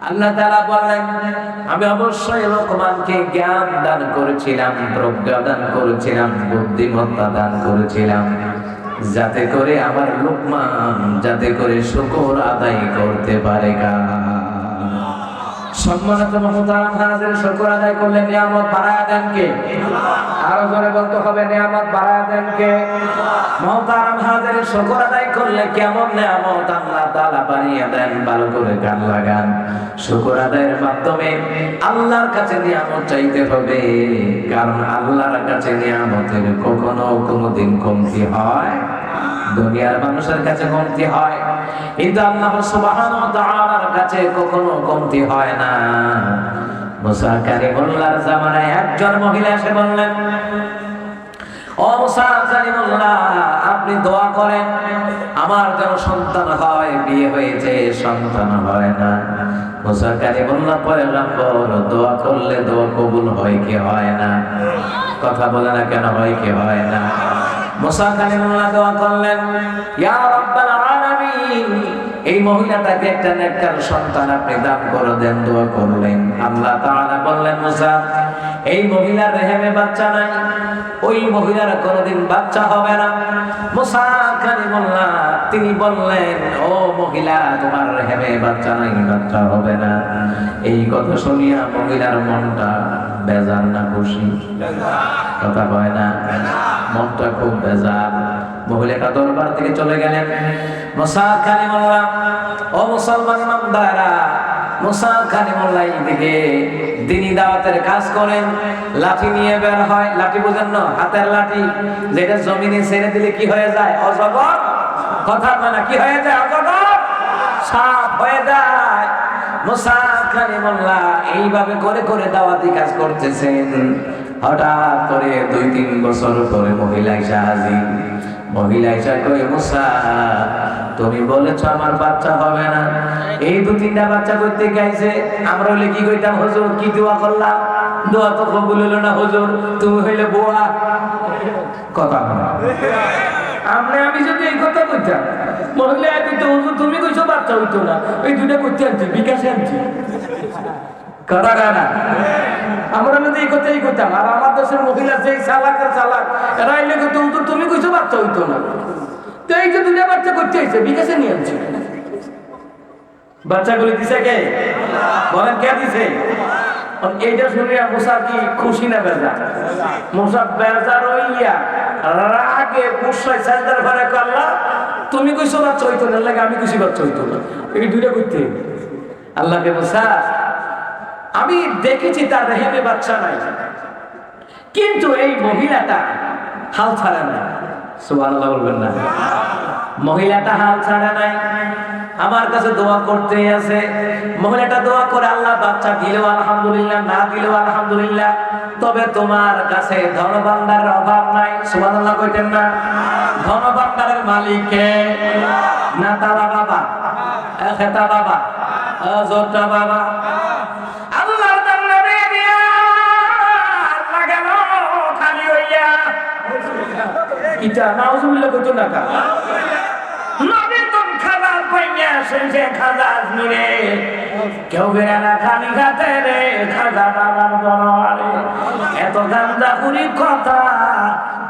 আল্লাহ তাআলা বলেন, আমি অবশ্যই লোকমানকে জ্ঞান দান করেছিলাম, প্রজ্ঞা দান করেছিলাম, বুদ্ধিমত্তা দান করেছিলাম, যাতে করে আমার লোকমান যাতে করে শুকর আদায় করতে পারে। সম্মানিত মুহতারাম হাজির, শুকর আদায় করলে নিয়ামত বাড়ায় দেন কে? আরো জোরে বলতে হবে, নিয়ামত বাড়ায় দেন কে? মুহতারাম হাজির, শুকর আদায় করলে কেমন নিয়ামত আল্লাহ তাআলা বাড়িয়ে দেন, ভালো করে কান লাগান। শুকর আদায়ের মাধ্যমে আল্লাহর কাছে নিয়ামত চাইতে হবে, কারণ আল্লাহর কাছে নিয়ামতের কখনো কোনোদিন কমতি হয়? দুনিয়ার মানুষের কাছে কমতি হয়, কিন্তু আল্লাহ সুবহানাহু ওয়া তাআলার কাছে কখনো কমতি হয় না। মুসা কালিমুল্লাহর জামানায় একজন মহিলা এসে বললেন, ও মুসা কালিমুল্লাহ, আপনি দোয়া করেন আমার যেন সন্তান হয়, বিয়ে হয়েছে সন্তান হয় না। মুসা কালিমুল্লাহ পয়গম্বর, দোয়া করলে দোয়া কবুল হয় কি হয় না? কথা বলে না কেন, হয় কি হয় না? মুসা কালিমুল্লাহ দোয়া করলেন, ইয়া রাব্বাল আলামিন, এই মহিলাটাকে একটা নেককার সন্তান আপনি দান করে দেন। দোয়া করলেন, আল্লাহ তাআলা বললেন, মুসা, এই মহিলার রেহেমে বাচ্চা নাই, ওই মহিলার কোনোদিন বাচ্চা হবে না। মুসা কালিমুল্লাহ তিনি বললেন, ও মহিলা, তোমার রেহেমে বাচ্চা নাই, বাচ্চা হবে না। এই কথা শুনিয়া মহিলার মনটা বেজার না খুশি? কথা কয় না, মনটা খুব বেজার। মহিলাটা দরবার থেকে চলে গেলেন। মুসা কালিমুল্লাহ, ও মুসলমান ইমানদাররা, মুসা কালিমুল্লাহ এইদিকে দ্বীনি দাওয়াতের কাজ করেন, লাঠি নিয়ে বের হয়। লাঠি বুঝেন না? হাতের লাঠি, যেটা জমিনে ছেড়ে দিলে কি হয়ে যায়? অজগর। কথা কয় না, কি হয়ে যায়? অজগর, সাপ হয়ে যায়। মুসা কালিমুল্লাহ এইভাবে করে করে দাওয়াতি কাজ করতেছেন। হঠাৎ করে 2-3 বছর পরে মহিলা এসে হাজির। মহিলা এসে কই, মুসা, তুমি বলেছ আমার বাচ্চা হবে না, এই 2-3টা বাচ্চা করতে গাইছে। আমরা হইলে কি কইতাম, হুজুর কি দোয়া করলাম, দোয়া তো কবুল হলো না হুজুর, তুমি হইলে বোয়া। কথা বলা, আমি যদি এই কথা কইতাম, মহিলা কইতো, হুজুর তুমি কইছো বাচ্চা হইতো না, এই 2টা করতে আনছি, বিকাশে আনছি। কথা না, আমরা যদি এই কথাই কইতাম, আর আমার দেশের মহিলা যেই চালাকের চালাক, এরা এলে কিন্তু হুজুর তুমি কইছো বাচ্চা হইতো না, তো এই যে 2টা বাচ্চা করতে আইছে, বিকাশে নিয়ে আনছি। বাচ্চাগুলি দিছে কে? বলেন, কে দিছে? এইটা শুনিয়া মুসা কি খুশি না বেজার? মুসা বেজার হইয়া রাগে গুসায় সাজদার ঘরে আল্লাহ, তুমি কইছো বাচ্চা হইতো না, লাগে আমি কইছি বাচ্চা হইতো না, এই 2টা করতে। আল্লাহকে, মুসা, আমি দেখেছি তার রেহেমে বাচ্চা নাই, কিন্তু এই মহিলাটা হাল ছাড়ে না। সুবহানাল্লাহ বলবেন না? মহিলাটা হাল ছাড়ে নাই, আমার কাছে দোয়া করতে আছে। মহিলাটা দোয়া করে, আল্লাহ বাচ্চা দিলেও আলহামদুলিল্লাহ, না দিলেও আলহামদুলিল্লাহ, তবে তোমার কাছে ধনভাণ্ডারের অভাব নাই। সুবহানাল্লাহ কইতেন না? ধনভাণ্ডারের মালিক কে? না তারা বাবা, খেতা বাবা, জোরটা বাবা। আল্লাহর দরবারে দিয়া আল্লাহ গেল খালি হইয়া। ইটা নাউজুবিল্লাহ কইতো না কা? নবীর কোন খাবার পাইয়া শুনছে খাজা আজমিরে, কেউ বেরা না খালি খাতে রে খাজা বাবার দরবারে। এত গান্দাখুরি কথা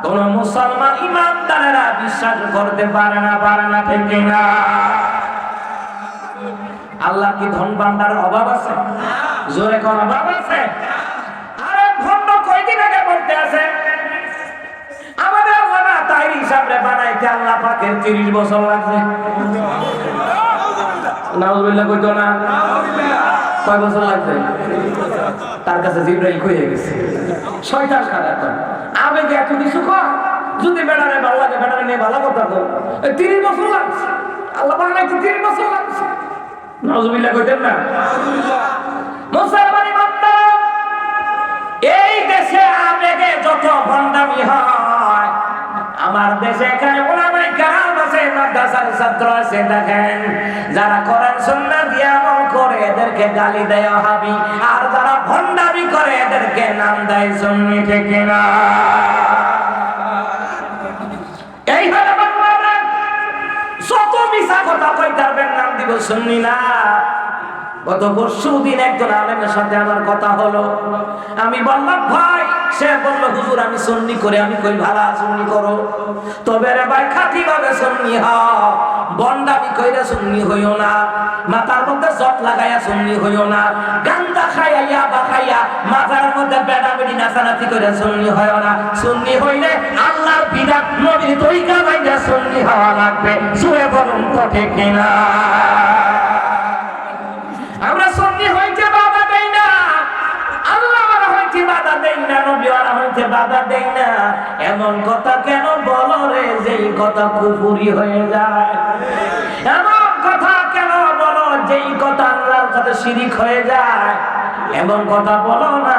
কোন মুসলমান ইমানদারেরা বিশ্বাস করতে পারে না, ঠিক কিনা? আল্লাহ কি ধন ভান্ডারের অভাব আছে? জোরে কোন অভাব আছে? আরে ভণ্ড কয়দিন আগে বলতে আছে, আমাদের আল্লাহ না তাই হিসাবে বানাইতে আল্লাহ পাকের 30 বছর লাগছে। নাউজুবিল্লাহ কইতো না? কয় বছর লাগছে? তার কাছে জিবরাইল কইয়ে গেছে, শয়তান সারা আবেগে এত কিছু কর, যদি বেড়ারে ভালো লাগে বেড়ারে নিয়ে ভালো কথা কর। 30 বছর লাগছে, আল্লাহ বানাইতে 30 বছর লাগছে। নাউজুবিল্লাহ কইতেন না? মুসলমান ইমানদার, এই দেশে আবেগে যত ভণ্ডামি হয়, আমার দেশে এখানে ওলামায়ে কেরাম আছে, মাদ্রাসার ছাত্র আছে, দেখেন যারা কোরআন সুন্নাহ দিয়ে আমল করে এদেরকে গালি দেয় ওয়াহাবি, আর যারা ভণ্ডামি করে এদেরকে নাম দেয় সুন্নি, ঠিক কিনা? এই হলো বাংলাদেশ। যত মিছা কথা কইতারবেন নাম দিব সুন্নি না। গত পরশুদিন একজন আলেমের সাথে আমার কথা হলো, আমি বললাম ভাই, সে বলল হুজুর আমি সুন্নি করে, আমি কই ভালো সুন্নি করো, তবে রে ভাই খাঁটি ভাবে সুন্নি হও, বন্ডামি কইরা সুন্নি হইও না, মাথার মধ্যে জট লাগাইয়া সুন্নি হইও না, গান্দা খাইয়া ইয়াবা খাইয়া মাথার মধ্যে বেড়াবেড়ি নাচানাচি কইরা সুন্নি হইও না। সুন্নি হইলে আল্লাহর বিধান নবীর তরিকা মাইনা সুন্নি হওয়া লাগবে। জুড়ে বলুন তো ঠিক কিনা? আমরা সুন্নি হইতে বাধা দেই না, আল্লাহ ওয়ালা হইতে বাধা দেই না, নবী ওয়ালা হইতে বাধা দেই না। এমন কথা কেন বলো রে যেই কথা কুফরি হয়ে যায়? এমন কথা কেন বলো যেই কথা আল্লাহর সাথে শিরিক হয়ে যায়? এমন কথা বলো না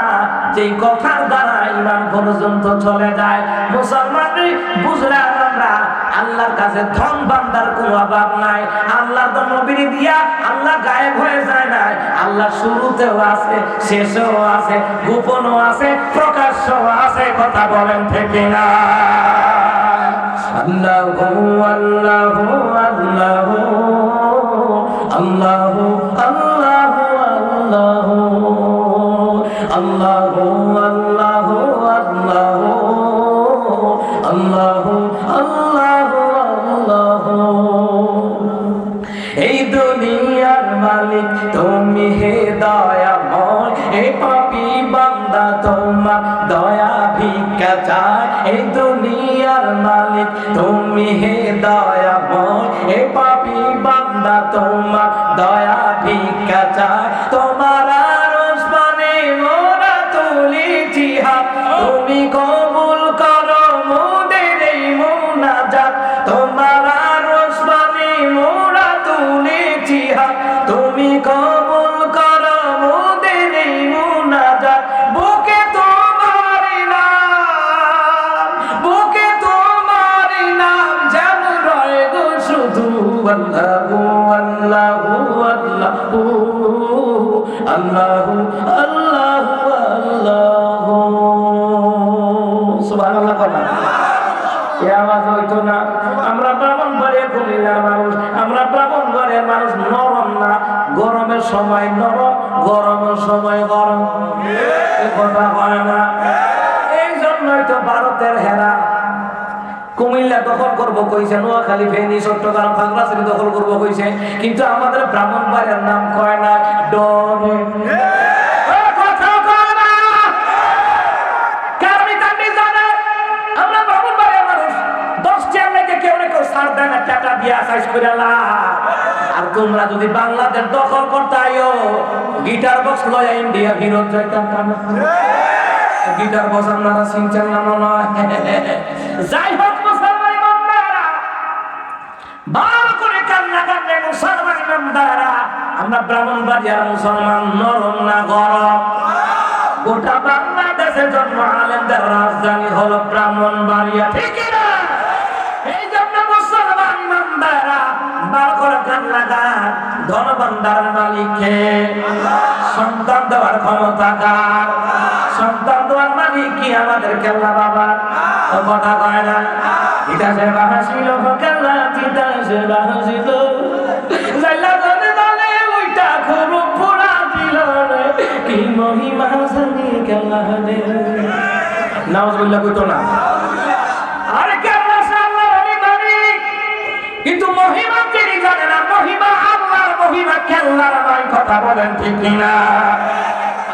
যেই কথার দ্বারা ঈমান পর্যন্ত চলে যায়। মুসলমান বুঝলাম আমরা আল্লাহর কাছে ধন বান্দার কোনো অভাব নাই। আল্লাহ তো নবীর দিয়া আল্লাহ গায়েব হয়ে যায় না, আল্লাহ শুরুতেও আছে, শেষেও আছে, গোপনও আছে, প্রকাশ্যও আছে। কথা বলেন ঠিক না? আল্লাহু আল্লাহু আল্লাহু আল্লাহু আল্লাহু আল্লাহু আল্লাহু আল্লাহু আল্লাহু আল্লাহু আল্লাহু। এই দুনিয়ার মালিক তুমি হে দয়াময়, এই পাপী বান্দা তোমার দয়া ভিক্ষা চায়। এই দুনিয়ার মালিক তুমি হে দয়াময়, এই পাপী বান্দা তোমার দয়া ভিক্ষা চায়। তোমার আরশ পানে মোরা তুলেছি হাত, তুমি কবুল করো মোদের এই মুনাজাত। তোমার আরশ পানে মোরা তুলেছি হাত, তুমি কবুল করো মোদের এই মুনাজাত। বুকে তোমার নাম, বুকে তোমার নাম যেন রয় গো শুধু। আল্লাহু আল্লাহু আল্লাহু আল্লাহু আল্লাহু আল্লাহু। সুবহানাল্লাহ। কথা এই আওয়াজ হইতো না। আমরা ব্রাহ্মণবাড়িয়া কুমিল্লার মানুষ, আমরা ব্রাহ্মণবাড়িয়ার মানুষ নরম না, গরমের সময় নরম, গরমের সময় গরম। এই কথা হয় না। এই জন্যই তো ভারতের হেরা কুমিল্লা দখল করবো কইছে, নোয়াখালী, ফেনী, চট্টগ্রাম, খাগড়াছড়ি দখল করবো কইছে, কিন্তু আমাদের ব্রাহ্মণবাড়িয়ার নাম কয় না ডরে। টাকা দিয়া সাইজ করে আর তোমরা যদি বাংলাদেশ দখল করতে আইও, গিটার বক্স লয়া ইন্ডিয়া ফিরত যাইতাম। গিটার বক্স আপনারা চিনছেন না মনে হয়। যাই হোক মুসলমান ইমানদাররা, ভালো করে কান্না কাঁদলে মুসলমান ইমানদাররা, আমরা ব্রাহ্মণবাড়িয়ার মুসলমান নরম না গরম। গোটা বাংলাদেশে জন্ম আলেমদের রাজধানী হলো ব্রাহ্মণবাড়িয়া, ঠিক না? এই জন্য মুসলমান ইমানদাররা ভালো করে কান্না কাঁদ। ধনভান্ডার মালিককে, সন্তান দেওয়ার ক্ষমতা কার? সন্তান দেওয়ার মালিক কি আমাদের কেল্লা বাবার? কথা কয় না। ইতিহাসে বাহাসিল কেল্লা, ইতিহাসে বাহাসিল জাইলা দলে দলে ওইটা খুব পুরা দিল রে, কি মহিমা জানি কেল্লা দে। নাউজুবিল্লাহ কইতো না। আরে কেল্লা আল্লাহর মালিক, কিন্তু মহিমা তিনি জানে না। মহিমা আল্লাহর, মহিমা কেল্লার নয়। কথা বলেন ঠিক কিনা?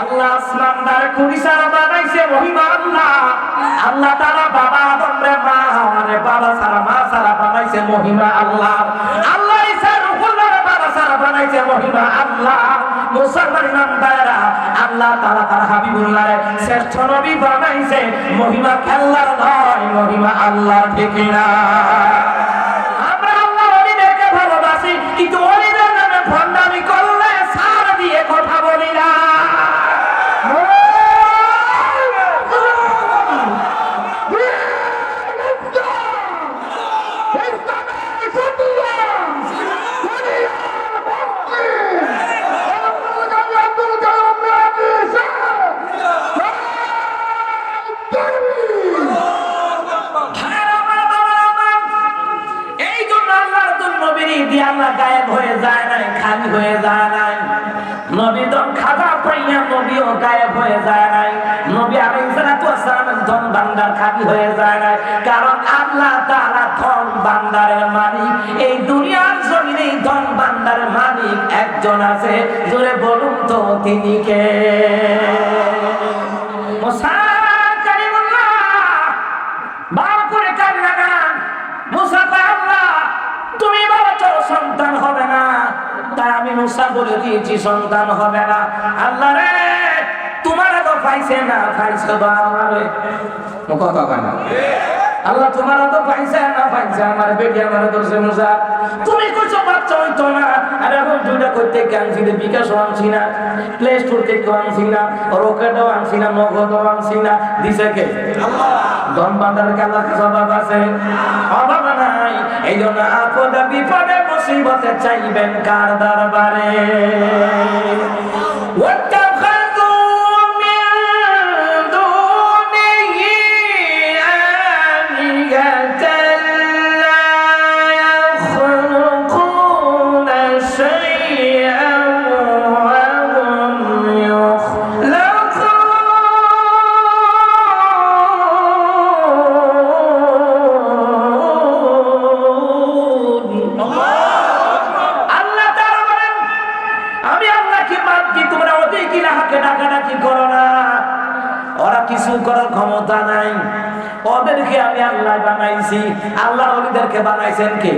আল্লাহ আসমান দ্বারে কুড়িসারা বানাইছে, মহিমা আল্লাহ। আল্লাহ তাআলা বাবা আদম রে মা রে বাবা সারা মা সারা বানাইছে, মহিমা আল্লাহ। আল্লাহ ঈসা রূহুল্লাহ রে বাবা সারা বানাইছে, মহিমা আল্লাহ। মুসলমান ইমানদাররা, আল্লাহ তাআলা তার হাবিবুল্লাহ রে শ্রেষ্ঠ নবী বানাইছে, মহিমা খেলার নয়, মহিমা আল্লাহর। ঠিক না? আমরা আল্লাহ ওলিদেরকে ভালোবাসি, কিন্তু ওলিদের নামে ভণ্ডামি করলে সার দিয়ে কথা বলি না। খাজা পাইয়া নবীও গায়েব হয়ে যায় নাই, নবী আলাইহিস সালাতু ওয়াস সালামের ধন ভান্ডার খালি হয়ে যায় নাই, কারণ আল্লাহ তাআলা ধন ভান্ডারের মালিক। এই দুনিয়ার জমিনে ধন ভান্ডারের মালিক একজন আছে, জোরে বলুন তো তিনি কে? মুসা কালিমুল্লাহ বাবা করে কান লাগান। মুসা কয় আল্লাহ তুমি বলেছো সন্তান হবে না, তাই আমি মুসা বলে দিয়েছি সন্তান হবে না। আল্লাহ রে তোমার তো পাইছে না, পাইছে তো আমারে কথা কেন? আল্লাহ তোমার তো পাইছে না, পাইছে আমার বেটি আমার দর্শে মুসা তুমি কইছো বাচ্চা হইতো না। আর এখন দুইটা করতে আনছি, বিকাশ আনছি না, প্লে স্টোর থেকে আনছি না, রকেটও আনছি না, নগদও আনছি না, দিছে কে? আল্লাহ। ধন ভান্ডার আল্লাহ জবাব আছে, অভাব নাই। এই জন্য আপদে বিপদে মুসিবতে চাইবেন কার দরবারে? ওদেরকে আমি আল্লাহ বানাইছি। আল্লাহ ওলিদেরকে বানাইছেন কে?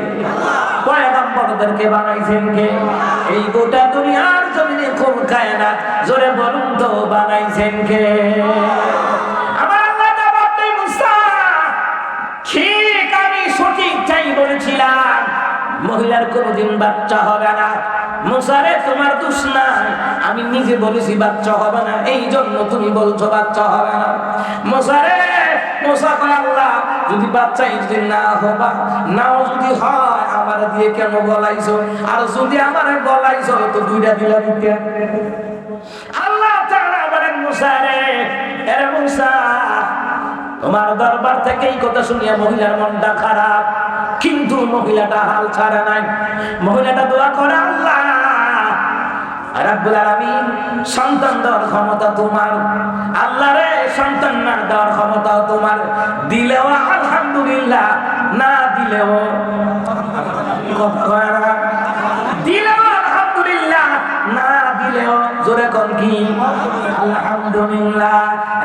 পয়গম্বরদেরকে বানাইছেন কে? এই গোটা দুনিয়ার জমিনে কোন কায়নাত জোরে বলুন তো বানাইছেন কে? আমার আল্লাহ জবাব দেয় মুসা ঠিক আমি সঠিকটাই বলেছিলাম, মহিলার কোনদিন বাচ্চা হবে না। মুসা রে তোমার দোষ নাই, আমি নিজে বলেছি বাচ্চা হবে না, এই জন্য তুমি বলছো বাচ্চা হবে না। মুসা রে মুসা কয় আল্লাহ যদি বাচ্চাই যদি না হবা, নাও যদি হয় আমার দিয়ে কেন বলাইছো? আর যদি আমারে বলাইছো তো দুইটা দিলা দিতে। আল্লাহ তাআলা বলেন মুসা রে, এরে মুসা তোমার দরবার থেকে এই কথা শুনিয়া মহিলার মনটা খারাপ, কিন্তু মহিলাটা হাল ছাড়ে নাই। মহিলাটা দোয়া করে আল্লাহ রাব্বুল আলামিন সন্তান দেওয়ার ক্ষমতা তোমার, আল্লাহ রে সন্তান না দেওয়ার ক্ষমতাও তোমার, দিলেও আলহামদুলিল্লাহ, না দিলেও দিলেও আলহামদুলিল্লাহ, না দিলেও জোরে কোন কি আলহামদুলিল্লাহ।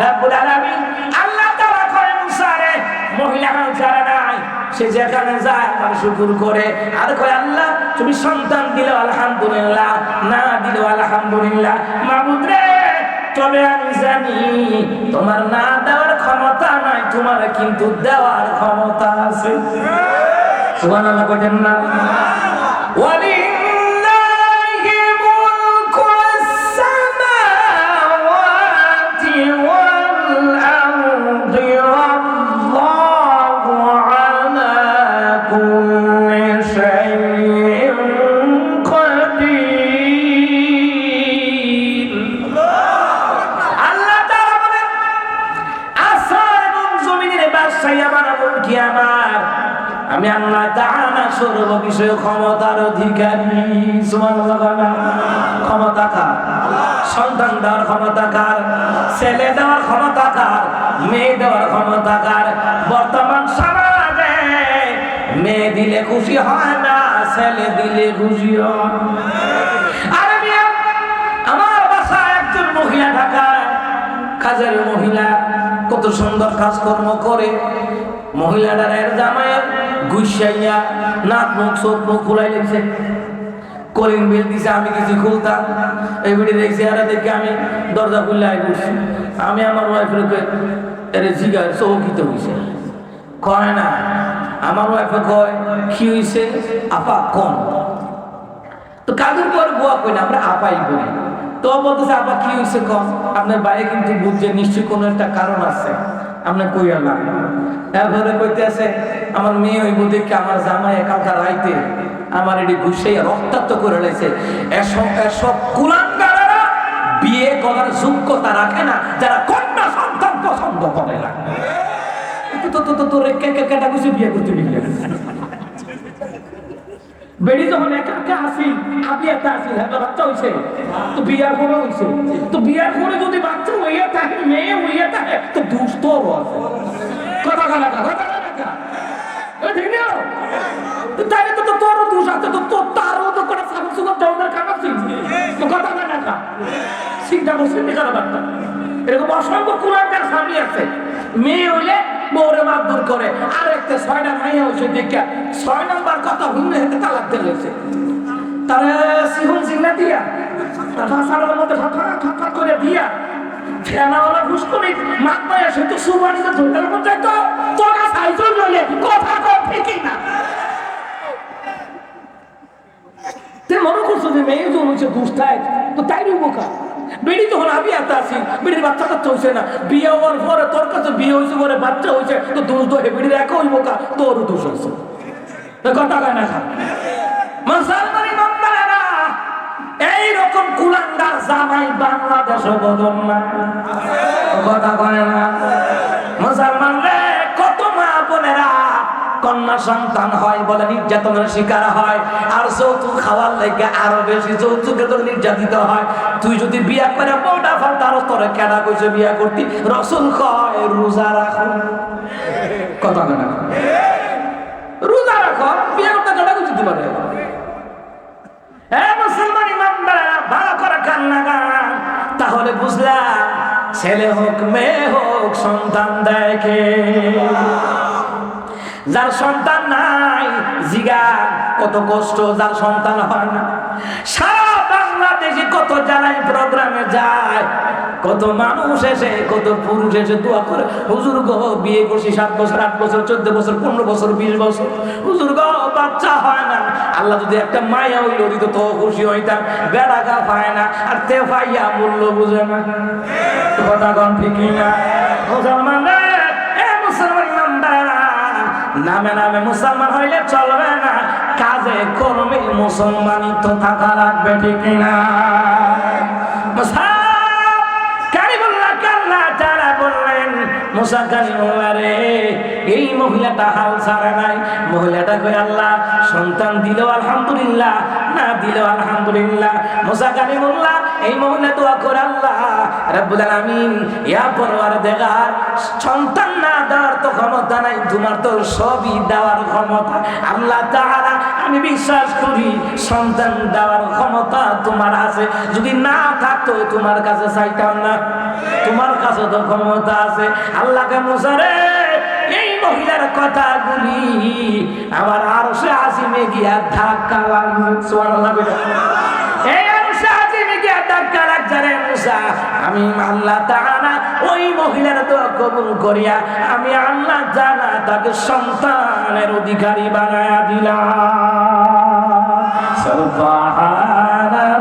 রাব্বুল আলামিন আল্লাহ তাআলা কয় মুসা রে মহিলা হাল ছাড়ে নাই, সে যেখানে যায় আমার শুকর করে আর কয় আল্লাহ তুমি সন্তান দিলেও আলহামদুলিল্লাহ, না দিলেও আলহামদুলিল্লাহ। মাবুদ রে তবে আমি জানি তোমার না দেওয়ার ক্ষমতা নাই, তোমার কিন্তু দেওয়ার ক্ষমতা আছে। সুবহানাল্লাহ কইতেন না? ওয়ালিল্লাহি মুলকুস সামাওয়াতি ওয়াল আরদি ওয়াল্লাহু আলা কুল্লি শাইইন কাদির। আল্লাহ তাআলা বলেন আসমান এবং জমিনের বাদশাহী আমার, এমনকি আমার, আমি আল্লাহ তাআলা সর্ব বিষয়ে ক্ষমতার অধিকারী। সুবহানাল্লাহ। ক্ষমতা কার? সন্তান দেওয়ার ক্ষমতা কার? ছেলে দেওয়ার ক্ষমতা কার? মেয়ে দেওয়ার ক্ষমতা কার? বর্তমান সমাজে মেয়ে দিলে খুশি হয় না, ছেলে দিলে খুশি হয়। আরে মিয়া আমার বাসায় একজন মহিলা ঢাকায়, কাজের মহিলা, কত সুন্দর কাজকর্ম করে। মহিলাটার এর জামাইয়ের গুইসাইয়া নাক মুখ চোখ মুখ খুলাই লেগেছে, কলিং বেল দিছে, আমি কিছু খুলতাম, এই বেটি দেখছি আর দেখে আমি দরজা খুললে আই বসছি। আমি আমার ওয়াইফের এর জিগার চৌকিত হয়েছে, কয় না। আমার ওয়াইফে কয় কি হয়েছে আপা কম, তো কাজের পর গোয়া কই না, আমরা আপাই বলি। তো বলতেছে আপা কি হয়েছে কম, আপনার বাইরে কিন্তু বুঝছে নিশ্চয়ই কোনো একটা কারণ আছে, আপনার কইয়া না। এরপরে কইতে আছে আমার মেয়ে ওই দেখে আমার জামাই কালকা রাইতে আমার এটি ঘুষাইয়া রক্তাক্ত করে রয়েছে। এসব কুলাঙ্গারেরা বিয়ে করার যোগ্যতা রাখে না, যারা কন্যা সন্তান পছন্দ করে না। তোর কেটা কিছু বিয়ে করতে বেড়ি যখন একা একা আসি আপনি একটা আসি একটা বাচ্চা হয়েছে তো বিয়ার পরে হয়েছে তো বিয়ার পরে যদি বাচ্চা হইয়া থাকে মেয়ে হইয়া থাকে তো দুষ্ট আছে কথা কথা কথা ঠিক না তাইলে তো তোরও দোষ আছে তো তোর তারও তো কোনো সাবুক সুগত ধরনের কামাচ্ছিস তো কথা না চিন্তা করছেন দেখার বার্তা এরকম অসংখ্য কুলাঙ্গার স্বামী আছে মেয়ে হইলে বউরে মারধর করে আর একটা 6টা মাইয়া হয়েছে দেখা 6 নম্বর কথা হুন্ডে হেঁটে তালাক দিয়েছে তারা সিহুন সিংলা দিয়া ভাষার মধ্যে ফাঁকা করে দিয়া ফেনাওয়ালা ঘুষকরি মাত পায় সে তো সুবানিতে ধরতে মধ্যে তো তোরা সাইজল নইলে কথা কর ঠিকই না তে মনে করছো যে মেয়ে যখন হয়েছে দুষ্টায় তো তাইরই বোকা বেড়ি যখন আমি এত আসি বেড়ির বাচ্চা কাচ্চা হয়েছে না বিয়ে হওয়ার পরে তোর কাছে বিয়ে হয়েছে পরে বাচ্চা হয়েছে তো দোষ দোহে বেড়ির একা হইব কা তোরও দোষ হয়েছে কথা কয় না খা মুসলমানি বান্দারা এইরকম কুলাঙ্গার জামাই বাংলাদেশে বদল না কথা কয় না মুসলমান রে কত মা বোনেরা কন্যা সন্তান হয় বলে নির্যাতনের শিকার হয় আর যৌতুক খাওয়ার লেগে আরো বেশি যৌতুকে তো নির্যাতিত হয় তুই যদি বিয়া করে বউটা ফল তার তোরে কেনা কইছে বিয়া করতি রাসূল কয় রোজা রাখো কথা না রোজা রাখো বিয়া করতে কেনা কইছে দিতে পারে মুসলমান ইমানদাররা ভালো করে কান্না গান তাহলে বুঝলাম ছেলে হোক মেয়ে হোক সন্তান দেখে যার সন্তান নাই জিগা কত কষ্ট যার সন্তান হয় না সারা বাংলাদেশে কত জানাই প্রোগ্রামে যায় কত মানুষ এসে কত পুরুষ এসে দোয়া করে হুজুর গো বিয়ে করছি 7 বছর 8 বছর 14 বছর 15 বছর 20 বছর হুজুর গো বাচ্চা হয় না আল্লাহ যদি একটা মায়া হইল দিত তো খুশি হইতাম বেড়া গা পায় না আর তে ভাইয়া মূল্য বুঝে না কথা কোন ঠিকই না মুসলমান মুসলমান ইমানদাররা নামে নামে মুসলমান হইলে চলবে না কাজে কর্মে মুসলমানই তো থাকা লাগবে ঠিক না মুসা কালিমুল্লাহ রে এই মহিলাটা হাল ছাড়ে নাই মহিলাটা কই আল্লাহ সন্তান দিলেও আলহামদুলিল্লাহ না দিলেও আলহামদুলিল্লাহ মুসা কালিমুল্লাহ এই মহিলা দোয়া করে আল্লাহ রাব্বুল আলামিন ইয়া পরওয়ারদিগার সন্তান না দেওয়ার তো ক্ষমতা নাই তোমার তো সবই দেওয়ার ক্ষমতা আল্লাহ তাআলা আমি বিশ্বাস করি সন্তান দেওয়ার ক্ষমতা তোমার আছে যদি না থাকতো তোমার কাছে চাইতাম না তোমার কাছে তো ক্ষমতা আছে আল্লাহকে মুসা রে এই মহিলার কথাগুলি আমার আরশে আজিমে গিয়া ধাক্কা লাগবে সুবহানাল্লাহ এই আরশে আজিমে গিয়া ধাক্কা লাগছে রে মুসা আমি আল্লাহ তাআলা ওই মহিলার দোয়া কবুল করিয়া আমি আল্লাহ তাআলা তাকে সন্তানের অধিকারী বানায়া দিলাম সুবহানাল্লাহ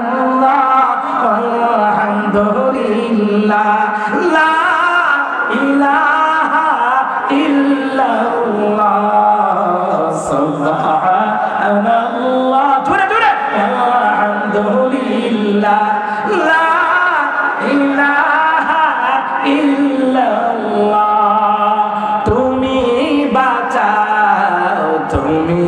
আলহামদুলিল্লাহ লা ইলাহা ইল্লাল্লাহ সুবহানাল্লাহ জোরে জোরে আলহামদুলিল্লাহ লা ইলাহা ইল্লাল্লাহ তুমি বাঁচাও তুমি